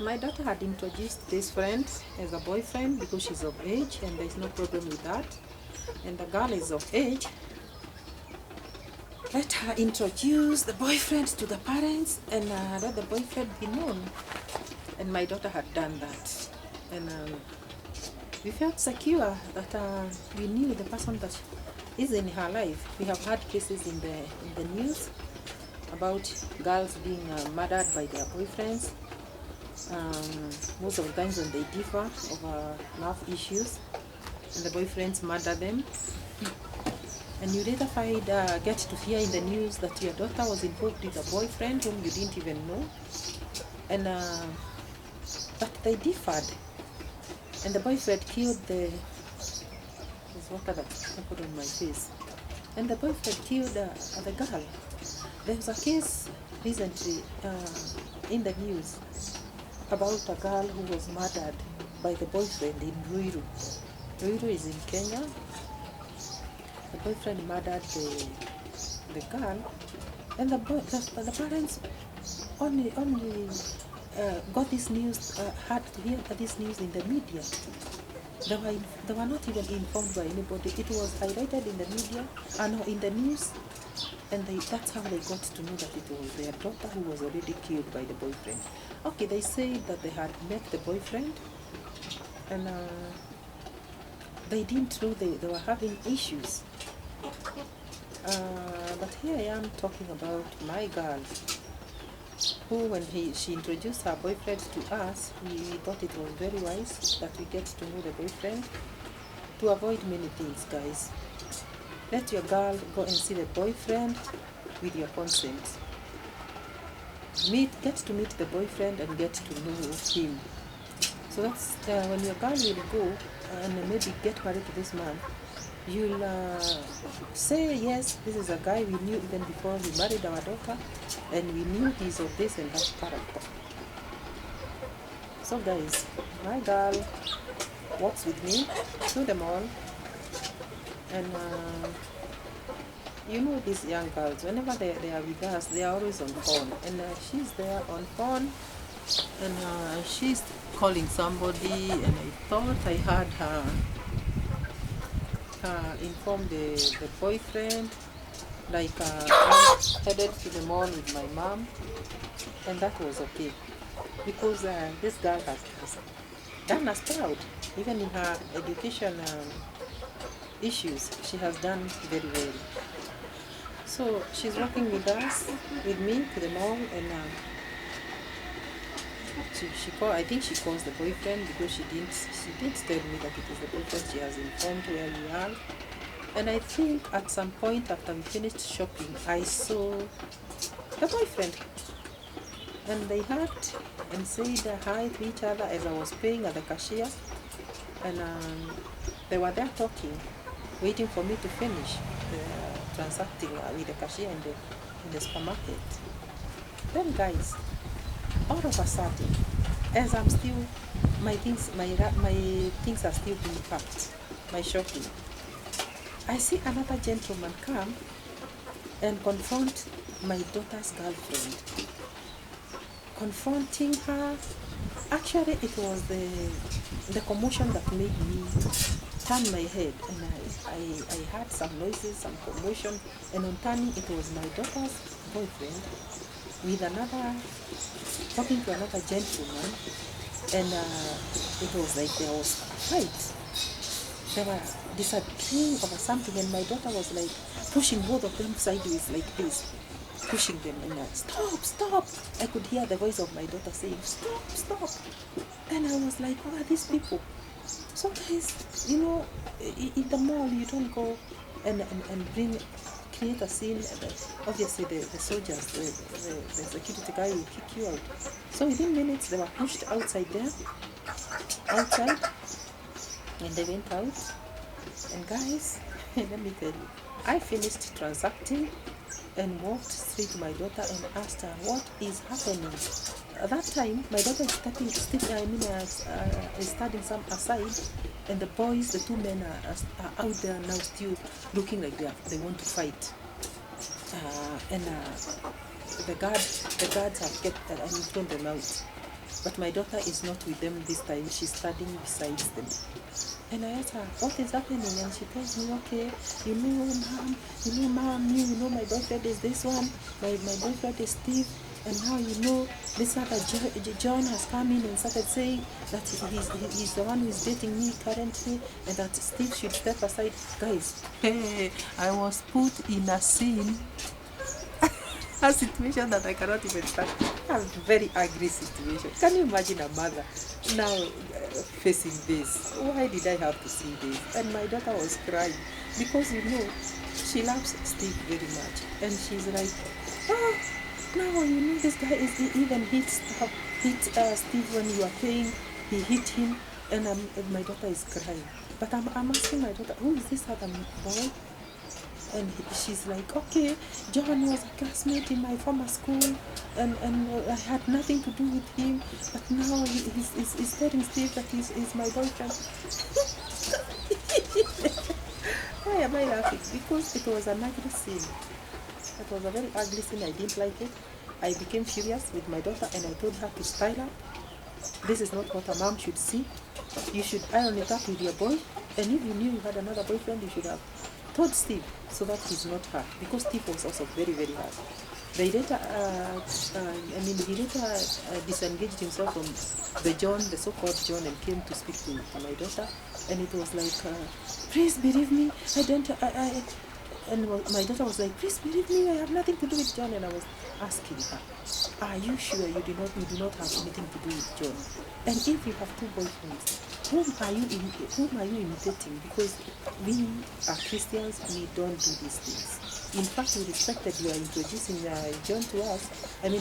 My daughter had introduced this friend as a boyfriend because she's of age, and there's no problem with that. And the girl is of age. Let her introduce the boyfriend to the parents and let the boyfriend be known. And my daughter had done that. And we felt secure that we knew the person that is in her life. We have had cases in the news about girls being murdered by their boyfriends. Most of the times when they differ over love issues, and the boyfriends murder them. And you later get to hear in the news that your daughter was involved with a boyfriend whom you didn't even know. And but they differed. And the boyfriend killed there's water that I put on my face. And the boyfriend killed the girl. There was a case recently in the news about a girl who was murdered by the boyfriend in Ruiru. Ruiru is in Kenya. The boyfriend murdered the girl, and the parents only got this news, had to hear this news in the media. They were not even informed by anybody. It was highlighted in the media, in the news, and that's how they got to know that it was their daughter who was already killed by the boyfriend. Okay, they said that they had met the boyfriend, and they didn't know they were having issues. But here I am talking about my girl, who when she introduced her boyfriend to us, we thought it was very wise that we get to know the boyfriend to avoid many things, guys. Let your girl go and see the boyfriend with your consent. Get to meet the boyfriend and get to know him. So that's when your girl will go and maybe get married to this man, you'll say, yes, this is a guy we knew even before he married our daughter, and we knew he's of this and that character. So guys, my girl walks with me to the mall, and you know these young girls, whenever they are with us, they are always on phone, and she's there on phone, and she's calling somebody, and I thought I had her inform the boyfriend, like I'm headed to the mall with my mom, and that was okay, because this girl has done us proud. Even in her education issues, she has done very well. So she's working with us, with me, to the mall, and I think she calls the boyfriend because she didn't tell me that it is the boyfriend. She has informed where we are. And I think at some point after we finished shopping, I saw the boyfriend. And they hugged and said hi to each other as I was paying at the cashier. And they were there talking, waiting for me to finish transacting with the cashier in the supermarket. Then guys, all of a sudden, as I'm still, my things are still being packed, my shopping, I see another gentleman come and confront my daughter's girlfriend. Confronting her, actually it was the commotion that made me turn my head, and I heard some noises, some commotion, and on turning it was my daughter's boyfriend with talking to another gentleman, and it was like there was a fight. They were disagreeing over something, and my daughter was like pushing both of them sideways like this, pushing them, and stop. I could hear the voice of my daughter saying, stop. And I was like, who are these people? So guys, you know, in the mall you don't go and create a scene. Obviously the soldiers, the security guy will kick you out. So within minutes they were pushed outside, and they went out. And guys, let me tell you, I finished transacting and walked straight to my daughter and asked her what is happening. At that time, my daughter is standing some aside, and the boys, the two men are out there now still looking like they want to fight. And the guards have kept and thrown them out. But my daughter is not with them this time. She's studying besides them. And I asked her, what is happening? And she tells me, okay, mom, you know my boyfriend is this one. My boyfriend is Steve. And now this other John has come in and started saying that he's the one who is dating me currently, and that Steve should step aside. Guys, hey, I was put in a scene, a situation that I cannot even start. A very ugly situation. Can you imagine a mother now facing this? Why did I have to see this? And my daughter was crying because she loves Steve very much, and she's like, oh, now this guy even hit Steve when you are playing. He hit him, and my daughter is crying. But I'm asking my daughter, who is this other boy? And she's like, okay, John was a classmate in my former school, and I had nothing to do with him, but now he's telling Steve that he's my boyfriend. Why am I laughing? Because it was an ugly scene. It was a very ugly scene. I didn't like it. I became furious with my daughter, and I told her to style up. This is not what a mom should see. You should iron it up with your boy, and if you knew you had another boyfriend, you should have told Steve so that he's not hurt, because Steve was also very, very hurt. They later, he later disengaged himself from the so-called John, and came to speak to my daughter, and it was like, please believe me, and my daughter was like, please believe me, I have nothing to do with John. And I was asking her, are you sure you do not have anything to do with John? And if you have two boyfriends, whom are you imitating? Because we are Christians, we don't do these things. In fact, we respect that you are introducing John to us,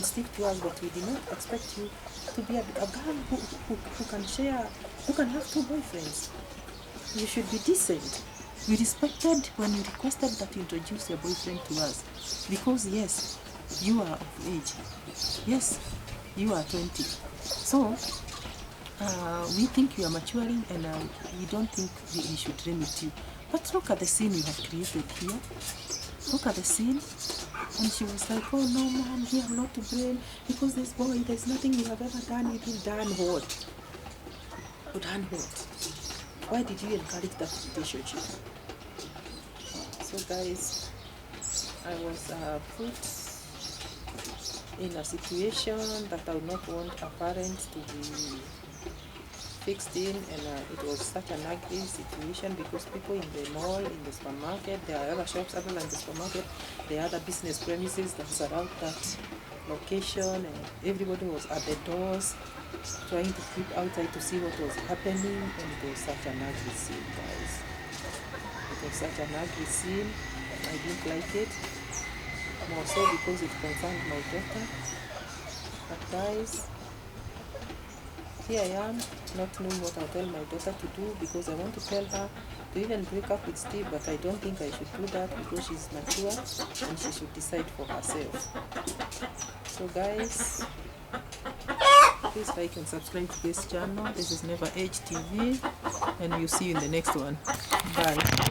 Steve to us, but we did not expect you to be a girl who can share, who can have two boyfriends. You should be decent. We respected when you requested that you introduce your boyfriend to us, because yes, you are of age. Yes, you are 20. So we think you are maturing, and we don't think we should limit you. But look at the scene we have created here. Look at the scene. And she was like, oh no, mom, you are not to blame, because this boy, there's nothing you have ever done with him. Done what? Done what? Why did you encourage that relationship? So guys, I was put in a situation that I would not want a parent to be fixed in, and it was such an ugly situation, because people in the mall, in the supermarket, there are other shops other than the supermarket, there are other business premises that surround that location, and everybody was at the doors trying to peep outside to see what was happening, and it was such an ugly scene, guys. It was such an ugly scene. I didn't like it, more so because it concerned my daughter. But guys, here I am, not knowing what I'll tell my daughter to do, because I want to tell her to even break up with Steve, but I don't think I should do that, because she's mature and she should decide for herself. So guys, please like and subscribe to this channel. This is Never Age TV, and we'll see you in the next one. Bye.